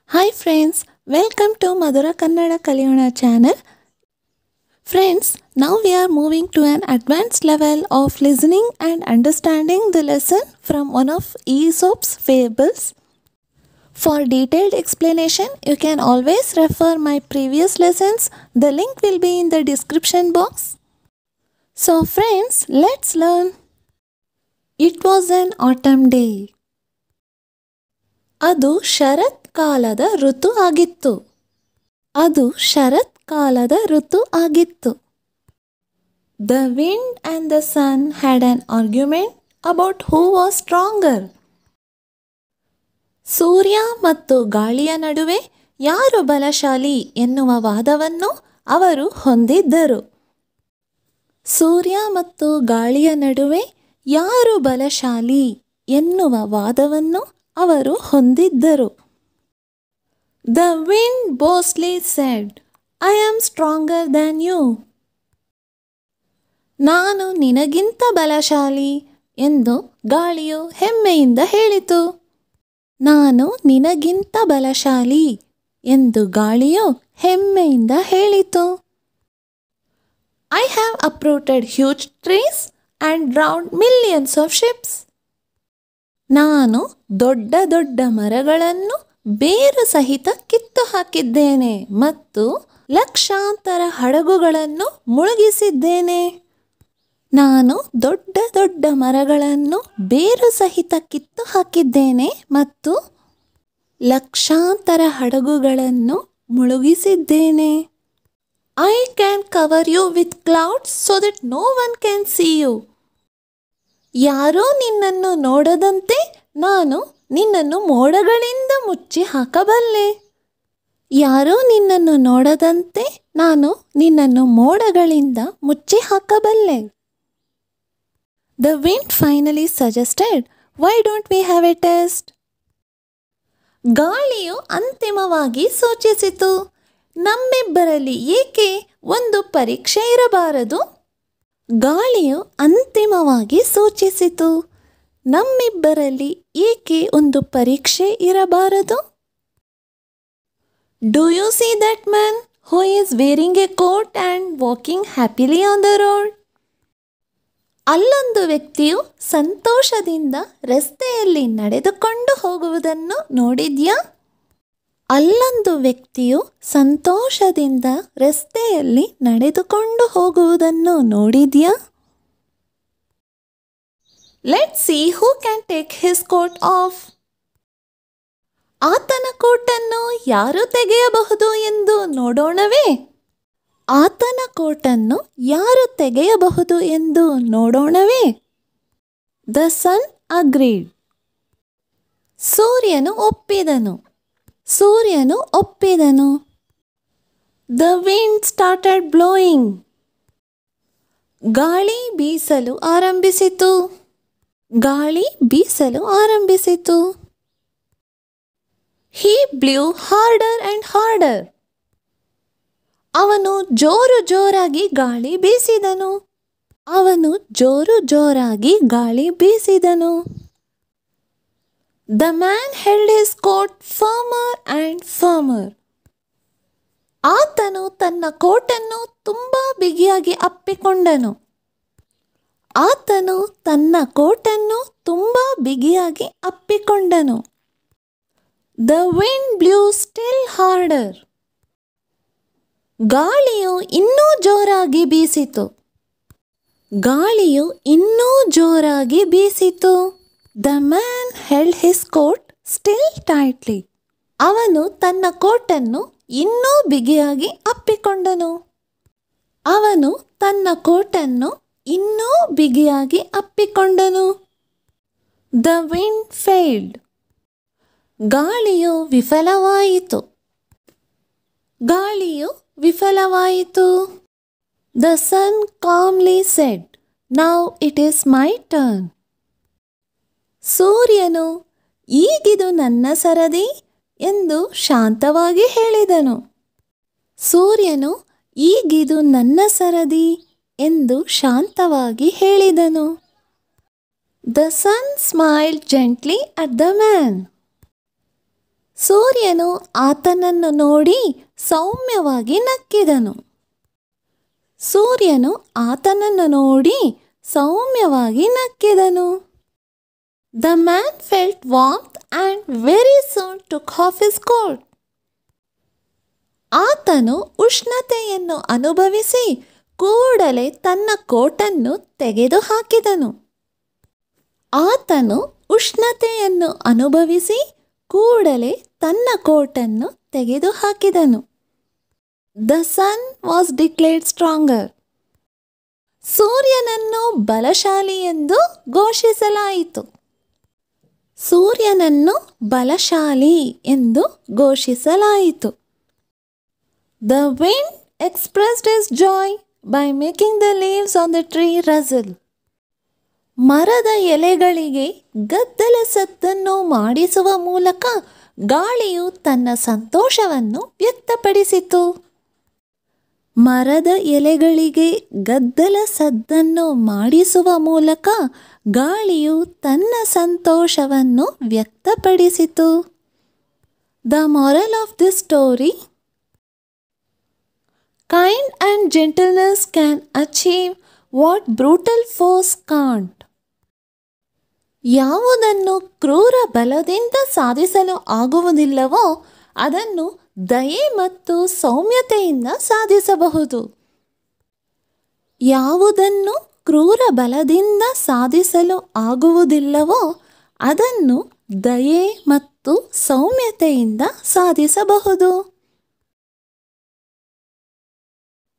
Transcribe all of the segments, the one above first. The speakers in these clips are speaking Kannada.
Hi friends, welcome to Madhura Kannada Kaliyona channel. Friends, now we are moving to an advanced level of listening and understanding the lesson from one of Aesop's fables. For detailed explanation, you can always refer my previous lessons. The link will be in the description box. So friends, let's learn. It was an autumn day. ಅದು ಶರತ್ ಕಾಲದ ಋತು ಆಗಿತ್ತು. The wind and the sun had an argument about who was stronger. ಸೂರ್ಯ ಮತ್ತು ಗಾಳಿಯ ನಡುವೆ ಯಾರು ಬಲಶಾಲಿ ಎನ್ನುವ ವಾದವನ್ನು ಅವರು ಹೊಂದಿದ್ದರು. The wind boastfully said, I am stronger than you. ನಾನು ನಿನಗಿಂತ ಬಲಶಾಲಿ ಎಂದು ಗಾಳಿಯು ಹೆಮ್ಮೆಯಿಂದ ಹೇಳಿತು. I have uprooted huge trees and drowned millions of ships. ನಾನು ದೊಡ್ಡ ದೊಡ್ಡ ಮರಗಳನ್ನು ಬೇರು ಸಹಿತ ಕಿತ್ತು ಹಾಕಿದ್ದೇನೆ ಮತ್ತು ಲಕ್ಷಾಂತರ ಹಡಗುಗಳನ್ನು ಮುಳುಗಿಸಿದ್ದೇನೆ. I can cover you with clouds so that no one can see you. ಯಾರೋ ನಿನ್ನನ್ನು ನೋಡದಂತೆ ನಾನು ನಿನ್ನನ್ನು ಮೋಡಗಳಿಂದ ಮುಚ್ಚಿ ಹಾಕಬಲ್ಲೆ. The wind finally suggested, why don't we have a test? ಗಾಳಿಯು ಅಂತಿಮವಾಗಿ ಸೂಚಿಸಿತು, ನಮ್ಮಿಬ್ಬರಲ್ಲಿ ಏಕೆ ಒಂದು ಪರೀಕ್ಷೆ ಇರಬಾರದು? Do you see that man who is wearing a coat and walking happily on the road? ಅಲ್ಲೊಂದು ವ್ಯಕ್ತಿಯು ಸಂತೋಷದಿಂದ ರಸ್ತೆಯಲ್ಲಿ ನಡೆದುಕೊಂಡು ಹೋಗುವುದನ್ನು ನೋಡಿದ್ಯಾ? Let's see who can take his coat off. ಆತನ ಕೋಟನ್ನು ಯಾರು ತೆಗೆಯಬಹುದು ಎಂದು ನೋಡೋಣವೇ? The sun agreed. ಸೂರ್ಯನು ಒಪ್ಪಿದನು. The wind started blowing. ಗಾಳಿ ಬೀಸಲು ಆರಂಭಿಸಿತು. He blew harder and harder. ಅವನು ಜೋರು ಜೋರಾಗಿ ಗಾಳಿ ಬೀಸಿದನು. The man held his coat firmer and firmer. ಆತನು ತನ್ನ ಕೋಟನ್ನು ತುಂಬಾ ಬಿಗಿಯಾಗಿ ಅಪ್ಪಿಕೊಂಡನು. The wind blew still harder. ಗಾಳಿಯು ಇನ್ನೂ ಜೋರಾಗಿ ಬೀಸಿತು. The man held his coat still tightly. ಅವನು ತನ್ನ ಕೋಟನ್ನು ಇನ್ನೂ ಬಿಗಿಯಾಗಿ ಅಪ್ಪಿಕೊಂಡನು. The wind failed. ಗಾಳಿಯು ವಿಫಲವಾಯಿತು. The sun calmly said, now it is my turn. ಸೂರ್ಯನು ಈಗಿದು ನನ್ನ ಸರದಿ ಎಂದು ಶಾಂತವಾಗಿ ಹೇಳಿದನು. The sun smiled gently at the man. ಸೂರ್ಯನು ಆತನನ್ನು ನೋಡಿ ಸೌಮ್ಯವಾಗಿ ನಕ್ಕಿದನು. ಸೂರ್ಯನು ಆತನನ್ನು ನೋಡಿ ಸೌಮ್ಯವಾಗಿ ನಕ್ಕಿದನು. The man felt warmth and very soon took off his coat. ಆತನು ಉಷ್ಣತೆಯನ್ನು ಅನುಭವಿಸಿ ಕೂಡಲೇ ತನ್ನ ಕೋಟನ್ನು ತೆಗೆದುಹಾಕಿದನು. ಆತನು ಉಷ್ಣತೆಯನ್ನು ಅನುಭವಿಸಿ ಕೂಡಲೇ ತನ್ನ ಕೋಟನ್ನು ತೆಗೆದುಹಾಕಿದನು. The sun was declared stronger. ಸೂರ್ಯನನ್ನು ಬಲಶಾಲಿ ಎಂದು ಘೋಷಿಸಲಾಯಿತು. ಸೂರ್ಯನನ್ನು ಬಲಶಾಲಿ ಎಂದು ಘೋಷಿಸಲಾಯಿತು. The wind expressed his joy by making the leaves on the tree rustle. ಮರದ ಎಲೆಗಳಿಗೆ ಗದ್ದಲ ಸದ್ದನ್ನು ಮಾಡಿಸುವ ಮೂಲಕ ಗಾಳಿಯು ತನ್ನ ಸಂತೋಷವನ್ನು ವ್ಯಕ್ತಪಡಿಸಿತು. ಮರದ ಎಲೆಗಳಿಗೆ ಗದ್ದಲ ಸದ್ದನ್ನು ಮಾಡಿಸುವ ಮೂಲಕ ಗಾಳಿಯು ತನ್ನ ಸಂತೋಷವನ್ನು ವ್ಯಕ್ತಪಡಿಸಿತು. The moral of this story: kind and gentleness can achieve what brutal force can't. ಯಾವುದನ್ನು ಕ್ರೂರ ಬಲದಿಂದ ಸಾಧಿಸಲು ಆಗುವುದಿಲ್ಲವೋ ಅದನ್ನು ದಯೆ ಮತ್ತು ಸೌಮ್ಯತೆಯಿಂದ ಸಾಧಿಸಬಹುದು. ಯಾವುದನ್ನು ಕ್ರೂರ ಬಲದಿಂದ ಸಾಧಿಸಲು ಆಗುವುದಿಲ್ಲವೋ ಅದನ್ನು ದಯೆ ಮತ್ತು ಸೌಮ್ಯತೆಯಿಂದ ಸಾಧಿಸಬಹುದು.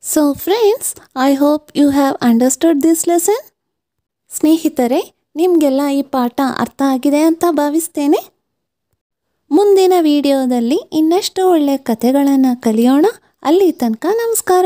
So friends, I hope you have understood this lesson. ಸ್ನೇಹಿತರೆ, ನಿಮಗೆಲ್ಲ ಈ ಪಾಠ ಅರ್ಥ ಆಗಿದೆ ಅಂತ ಭಾವಿಸ್ತೇನೆ. ಮುಂದಿನ ವಿಡಿಯೋದಲ್ಲಿ ಇನ್ನಷ್ಟು ಒಳ್ಳೆಯ ಕಥೆಗಳನ್ನು ಕಲಿಯೋಣ. ಅಲ್ಲಿ ತನಕ ನಮಸ್ಕಾರ.